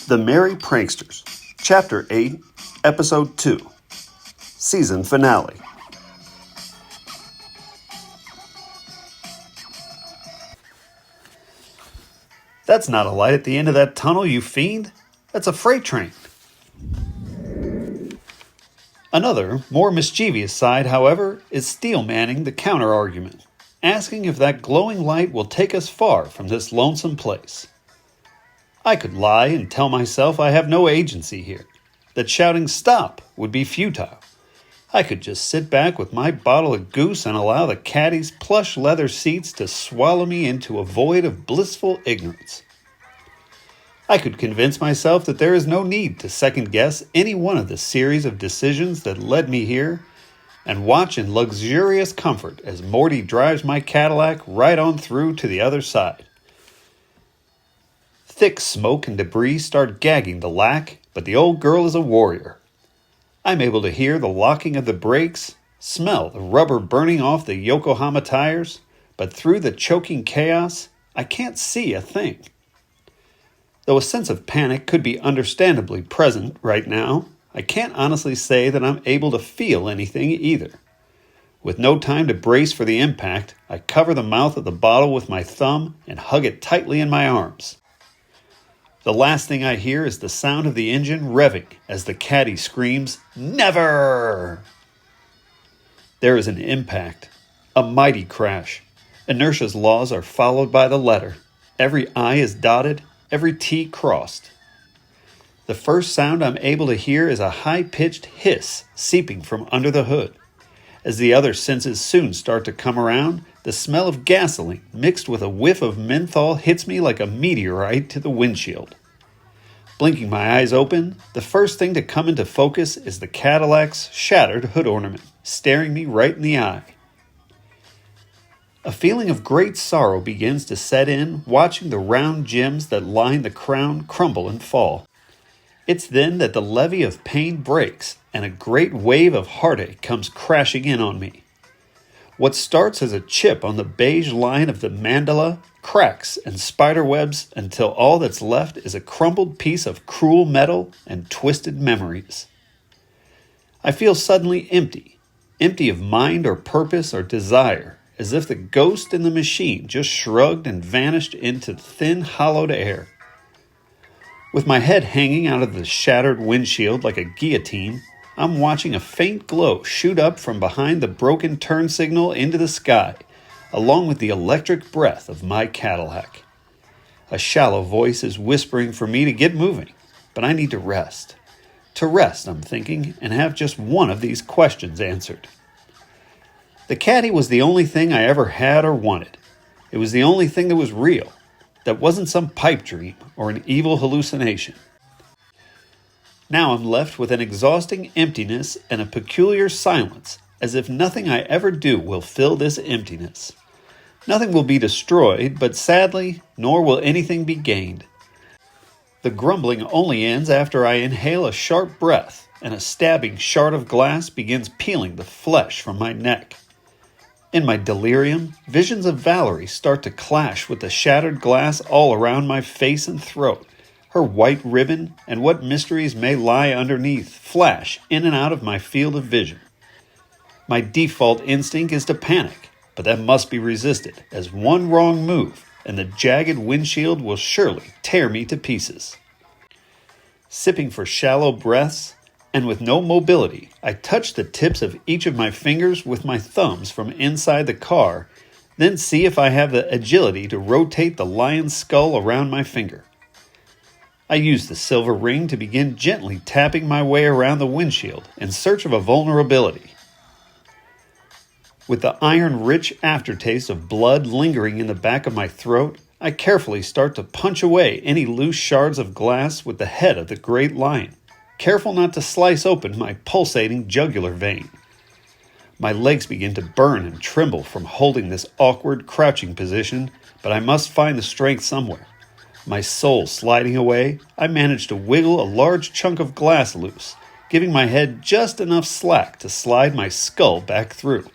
The Merry Pranksters, Chapter 8, Episode 2, Season Finale. That's not a light at the end of that tunnel, you fiend. That's a freight train. Another, more mischievous side, however, is steel manning the counter-argument, asking if that glowing light will take us far from this lonesome place. I could lie and tell myself I have no agency here, that shouting stop would be futile. I could just sit back with my bottle of goose and allow the caddy's plush leather seats to swallow me into a void of blissful ignorance. I could convince myself that there is no need to second-guess any one of the series of decisions that led me here, and watch in luxurious comfort as Morty drives my Cadillac right on through to the other side. Thick smoke and debris start gagging the lack, but the old girl is a warrior. I'm able to hear the locking of the brakes, smell the rubber burning off the Yokohama tires, but through the choking chaos, I can't see a thing. Though a sense of panic could be understandably present right now, I can't honestly say that I'm able to feel anything either. With no time to brace for the impact, I cover the mouth of the bottle with my thumb and hug it tightly in my arms. The last thing I hear is the sound of the engine revving as the caddy screams, "Never!" There is an impact, a mighty crash. Inertia's laws are followed by the letter. Every I is dotted, every T crossed. The first sound I'm able to hear is a high-pitched hiss seeping from under the hood. As the other senses soon start to come around, the smell of gasoline mixed with a whiff of menthol hits me like a meteorite to the windshield. Blinking my eyes open, the first thing to come into focus is the Cadillac's shattered hood ornament, staring me right in the eye. A feeling of great sorrow begins to set in, watching the round gems that line the crown crumble and fall. It's then that the levee of pain breaks, and a great wave of heartache comes crashing in on me. What starts as a chip on the beige line of the mandala cracks and spiderwebs until all that's left is a crumpled piece of cruel metal and twisted memories. I feel suddenly empty of mind or purpose or desire, as if the ghost in the machine just shrugged and vanished into thin, hollowed air. With my head hanging out of the shattered windshield like a guillotine, I'm watching a faint glow shoot up from behind the broken turn signal into the sky, along with the electric breath of my Cadillac. A shallow voice is whispering for me to get moving, but I need to rest. To rest, I'm thinking, and have just one of these questions answered. The caddy was the only thing I ever had or wanted. It was the only thing that was real, that wasn't some pipe dream or an evil hallucination. Now I'm left with an exhausting emptiness and a peculiar silence, as if nothing I ever do will fill this emptiness. Nothing will be destroyed, but sadly, nor will anything be gained. The grumbling only ends after I inhale a sharp breath, and a stabbing shard of glass begins peeling the flesh from my neck. In my delirium, visions of Valerie start to clash with the shattered glass all around my face and throat. Her white ribbon and what mysteries may lie underneath flash in and out of my field of vision. My default instinct is to panic, but that must be resisted, as one wrong move and the jagged windshield will surely tear me to pieces. Sipping for shallow breaths, and with no mobility, I touch the tips of each of my fingers with my thumbs from inside the car, then see if I have the agility to rotate the lion's skull around my finger. I use the silver ring to begin gently tapping my way around the windshield in search of a vulnerability. With the iron-rich aftertaste of blood lingering in the back of my throat, I carefully start to punch away any loose shards of glass with the head of the great lion, careful not to slice open my pulsating jugular vein. My legs begin to burn and tremble from holding this awkward, crouching position, but I must find the strength somewhere. My soul sliding away, I manage to wiggle a large chunk of glass loose, giving my head just enough slack to slide my skull back through.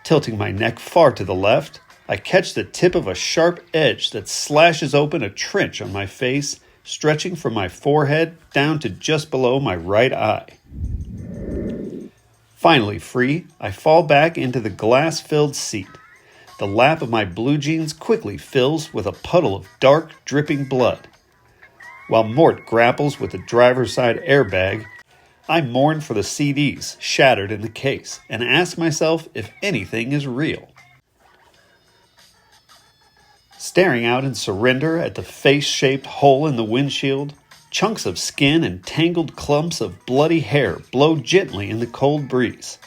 Tilting my neck far to the left, I catch the tip of a sharp edge that slashes open a trench on my face stretching from my forehead down to just below my right eye. Finally free, I fall back into the glass-filled seat. The lap of my blue jeans quickly fills with a puddle of dark, dripping blood. While Mort grapples with the driver's side airbag, I mourn for the CDs shattered in the case and ask myself if anything is real. Staring out in surrender at the face-shaped hole in the windshield, chunks of skin and tangled clumps of bloody hair blow gently in the cold breeze.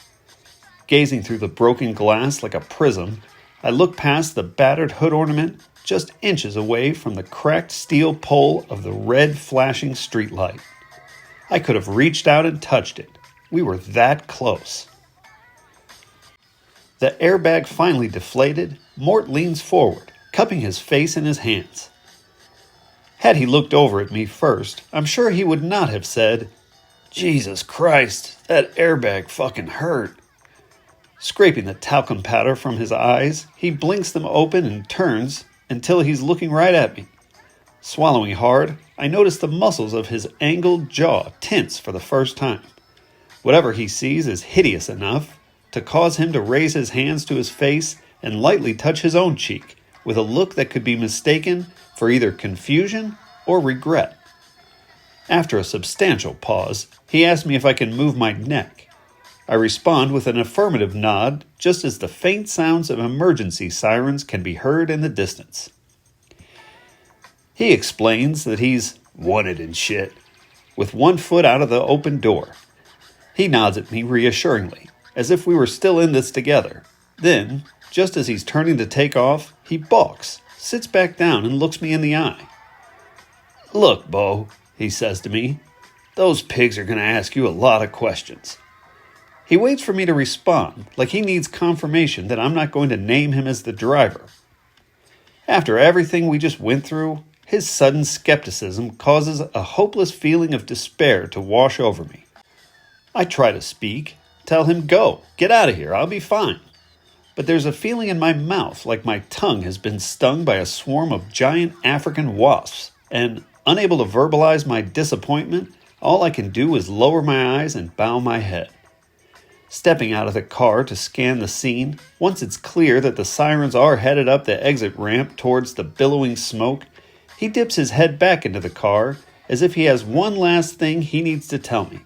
Gazing through the broken glass like a prism, I look past the battered hood ornament just inches away from the cracked steel pole of the red flashing streetlight. I could have reached out and touched it. We were that close. The airbag finally deflated, Mort leans forward, cupping his face in his hands. Had he looked over at me first, I'm sure he would not have said, "Jesus Christ, that airbag fucking hurt." Scraping the talcum powder from his eyes, he blinks them open and turns until he's looking right at me. Swallowing hard, I notice the muscles of his angled jaw tense for the first time. Whatever he sees is hideous enough to cause him to raise his hands to his face and lightly touch his own cheek with a look that could be mistaken for either confusion or regret. After a substantial pause, he asks me if I can move my neck. I respond with an affirmative nod just as the faint sounds of emergency sirens can be heard in the distance. He explains that he's wanted and shit, with one foot out of the open door. He nods at me reassuringly, as if we were still in this together. Then, just as he's turning to take off, he balks, sits back down and looks me in the eye. "Look, Bo," he says to me, "those pigs are going to ask you a lot of questions." He waits for me to respond, like he needs confirmation that I'm not going to name him as the driver. After everything we just went through, his sudden skepticism causes a hopeless feeling of despair to wash over me. I try to speak, tell him, "Go, get out of here, I'll be fine." But there's a feeling in my mouth like my tongue has been stung by a swarm of giant African wasps, and unable to verbalize my disappointment, all I can do is lower my eyes and bow my head. Stepping out of the car to scan the scene, once it's clear that the sirens are headed up the exit ramp towards the billowing smoke, he dips his head back into the car as if he has one last thing he needs to tell me.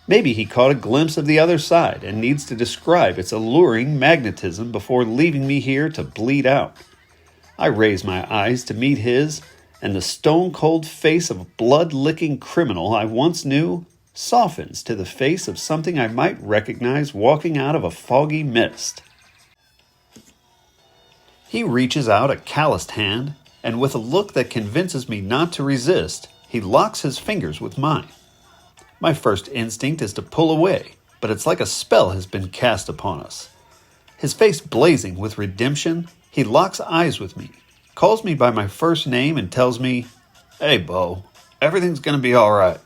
Maybe he caught a glimpse of the other side and needs to describe its alluring magnetism before leaving me here to bleed out. I raise my eyes to meet his, and the stone-cold face of a blood-licking criminal I once knew softens to the face of something I might recognize walking out of a foggy mist. He reaches out a calloused hand, and with a look that convinces me not to resist, he locks his fingers with mine. My first instinct is to pull away, but it's like a spell has been cast upon us. His face blazing with redemption, he locks eyes with me, calls me by my first name and tells me, "Hey, Bo, everything's gonna be all right."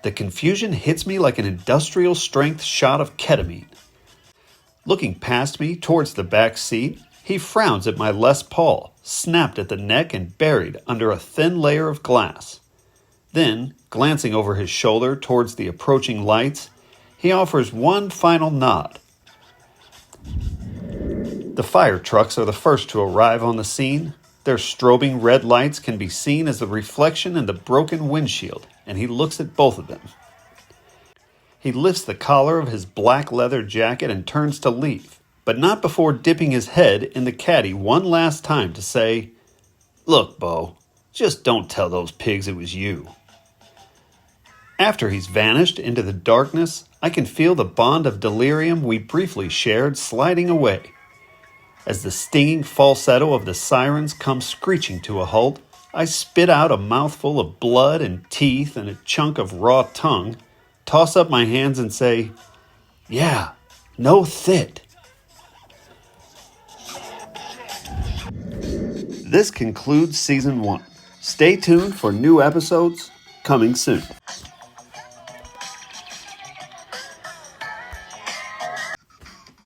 The confusion hits me like an industrial-strength shot of ketamine. Looking past me towards the back seat, he frowns at my Les Paul, snapped at the neck and buried under a thin layer of glass. Then, glancing over his shoulder towards the approaching lights, he offers one final nod. The fire trucks are the first to arrive on the scene. Their strobing red lights can be seen as the reflection in the broken windshield, and he looks at both of them. He lifts the collar of his black leather jacket and turns to leave, but not before dipping his head in the caddy one last time to say, "Look, Bo, just don't tell those pigs it was you." After he's vanished into the darkness, I can feel the bond of delirium we briefly shared sliding away. As the stinging falsetto of the sirens comes screeching to a halt, I spit out a mouthful of blood and teeth and a chunk of raw tongue, toss up my hands and say, "Yeah, no thit." This concludes Season 1. Stay tuned for new episodes coming soon.